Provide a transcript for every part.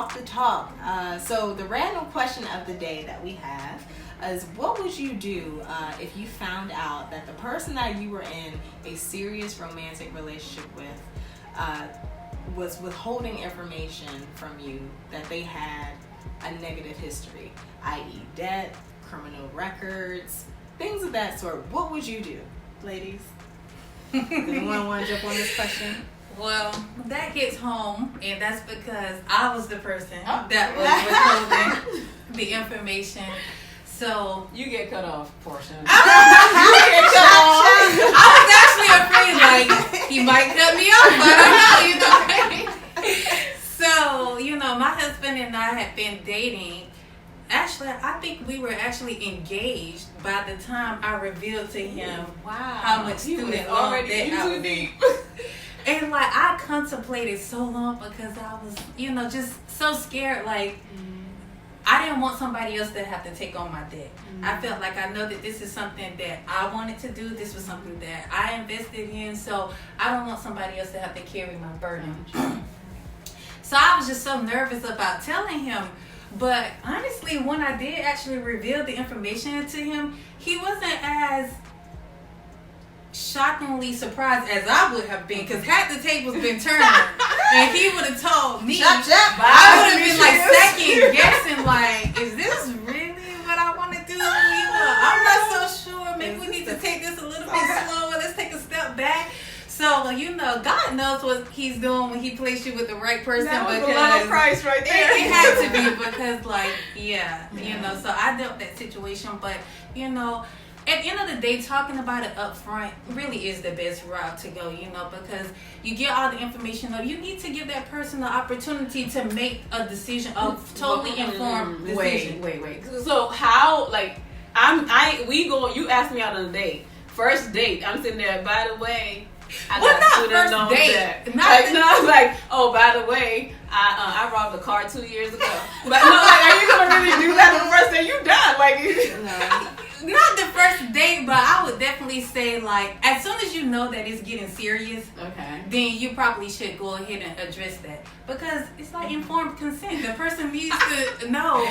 Walk the Talk. So the random question of the day that we have is, what would you do if you found out that the person that you were in a serious romantic relationship with was withholding information from you that they had a negative history, i.e. debt, criminal records, things of that sort? What would you do, ladies? Anyone want to jump on this question? Well, that hits home, and that's because I was the person that was withholding the information. So you get cut off, Portia. You get cut off. I was actually afraid, like, he might cut me off, but I don't know, So, my husband and I had been dating. Actually, I think we were actually engaged by the time I revealed to him how much student loan debt I was in. And like, I contemplated so long because I was, just so scared. Like, I didn't want somebody else to have to take on my debt. I felt like I know that this is something that I wanted to do. This was something that I invested in. So I don't want somebody else to have to carry my burden. So I was just so nervous about telling him. But honestly, when I did actually reveal the information to him, he wasn't as shockingly surprised as I would have been, because had the tables been turned and he would have told me, I would have been like second guessing, like, is this really what I want to do? I'm not so sure. Maybe we need to take this a little bit slower. Let's take a step back. So, God knows what he's doing when he placed you with the right person. That was a lot of price right there. It had to be, because, so I dealt with that situation. But, at the end of the day, talking about it up front really is the best route to go, because you get all the information. You need to give that person the opportunity to make a decision, a totally informed decision. Wait. So how, you asked me out on a date. First date, I'm sitting there, by the way, I got student loan debt. By the way, I robbed a car 2 years ago. But no, are you gonna really do that on the first day? You done? Not the first date, but I would definitely say, as soon as you know that it's getting serious, then you probably should go ahead and address that, because it's like informed consent. The person needs to know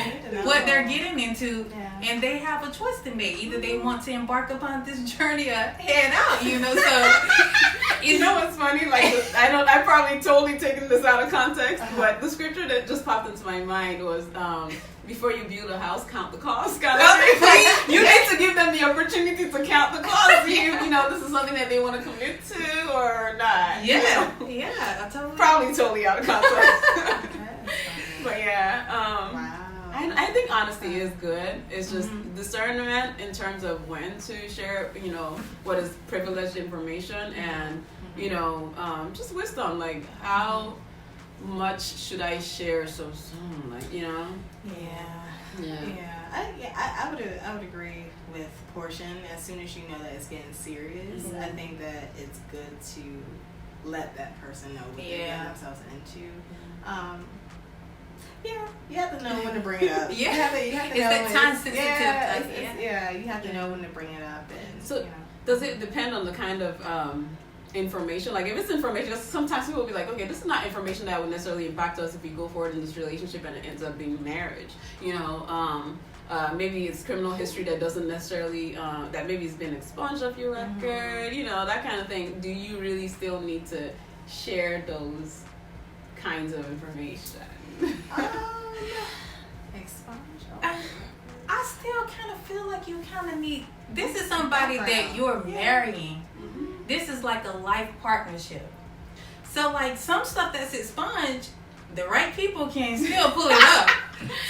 what they're getting into, and they have a choice to make. Either they want to embark upon this journey or head out. So you know what's funny? I probably totally taken this out of context, but the scripture that just popped into my mind was, before you build a house, count the cost. You need to give them the opportunity to count the cost. This is something that they want to commit to or not. Yeah, probably totally out of context. But I think honesty is good. It's just discernment in terms of when to share, what is privileged information, and, just wisdom, how much should I share so soon? I would agree with Portion. As soon as you know that it's getting serious, I think that it's good to let that person know what they're getting themselves into. You have to know when to bring it up. You have to it's know that time sensitive. You have to know when to bring it up. And so, does it depend on the kind of information? If it's information, because sometimes people will be like, okay, this is not information that would necessarily impact us if we go forward in this relationship and it ends up being marriage. Maybe it's criminal history that doesn't necessarily, that maybe it's been expunged off your record, that kind of thing. Do you really still need to share those kinds of information? Expunge. I still kind of feel like you kind of need, this is somebody that you're marrying. This is like a life partnership. So some stuff that's expunged, the right people can still pull it up.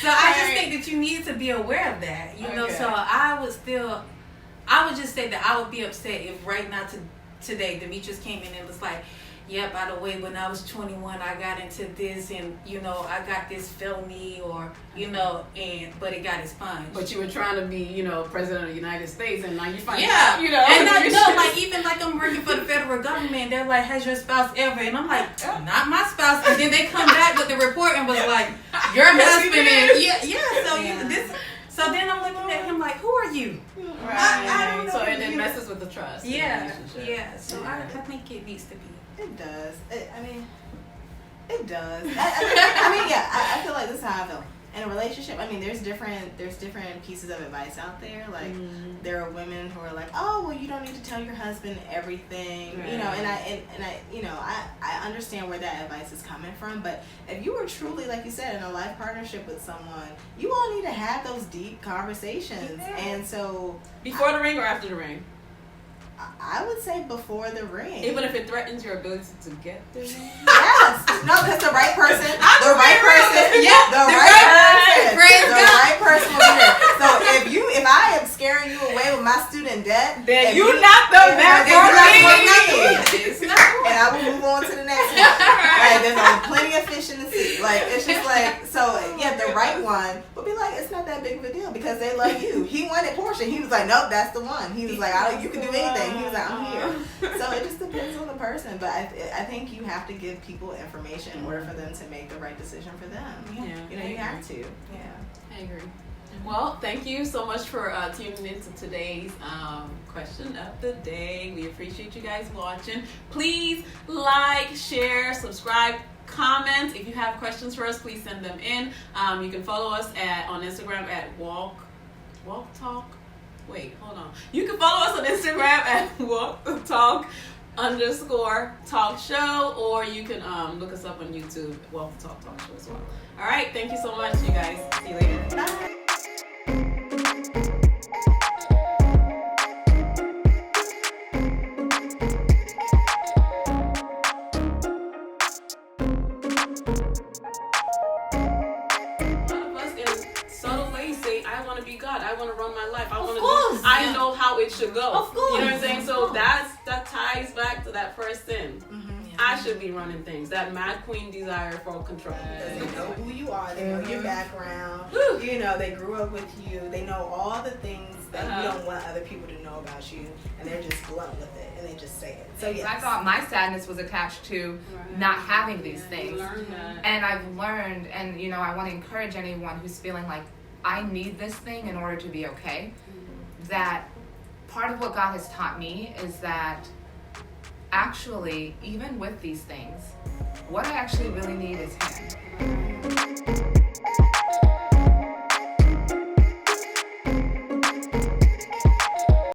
So I just think that you need to be aware of that. So I would just say that I would be upset if right now today Demetrius came in and was like, yeah, by the way, when I was 21, I got into this, and I got this felony, or but it got expunged. But you were trying to be, president of the United States, and now you find and I know, even I'm working for the federal government, they're like, has your spouse ever? And I'm like, not my spouse. And then they come back with the report and was like, your husband, and So then I'm looking at him like, who are you? Right. I don't know. So and it messes with the trust. Yeah. So I think it needs to be. It does. It does. I mean, yeah, I feel like this is how I feel. In a relationship, I mean, there's different pieces of advice out there. Like, there are women who are like, oh, well, you don't need to tell your husband everything, right. you know. And I understand where that advice is coming from. But if you were truly, like you said, in a life partnership with someone, you all need to have those deep conversations. Yeah. And so, before the ring or after the ring? I would say before the ring. Even if it threatens your ability to get the ring? Yes. No, because the right person. The right person. Yeah. The right person will be there. So if I am scaring you away with my student debt, then you're not the man for me. It's not. And I will move on to the next one. Like, there's plenty of fish in the sea. Like, it's just like, so yeah, the right one will be like, it's not that big of a deal because they love you. He wanted Portia. He was like, nope, that's the one. He was like, you can do anything. He was like, I'm here. So it just depends on the person. But I think you have to give people information in order for them to make the right decision for them. Yeah. You have to. Yeah, I agree. Well, thank you so much for tuning into today's question of the day. We appreciate you guys watching. Please like, share, subscribe, comment. If you have questions for us, please send them in. You can follow us on Instagram at WalkTheTalk. Wait, hold on. You can follow us on Instagram at WalkTheTalk _Talkshow, or you can look us up on YouTube, WalkTheTalk Talkshow as well. All right, thank you so much, you guys. See you later. Bye. God, I want to run my life. I know how it should go. Of course. You know what I'm saying? So that ties back to that first sin. I should be running things. That mad queen desire for control. They know who you are. They know your background. You know, they grew up with you. They know all the things that you don't want other people to know about you, and they're just blunt with it, and they just say it. So yes. I thought my sadness was attached to not having these things, and I've learned, and I want to encourage anyone who's feeling like I need this thing in order to be okay, that part of what God has taught me is that actually, even with these things, what I actually really need is Him.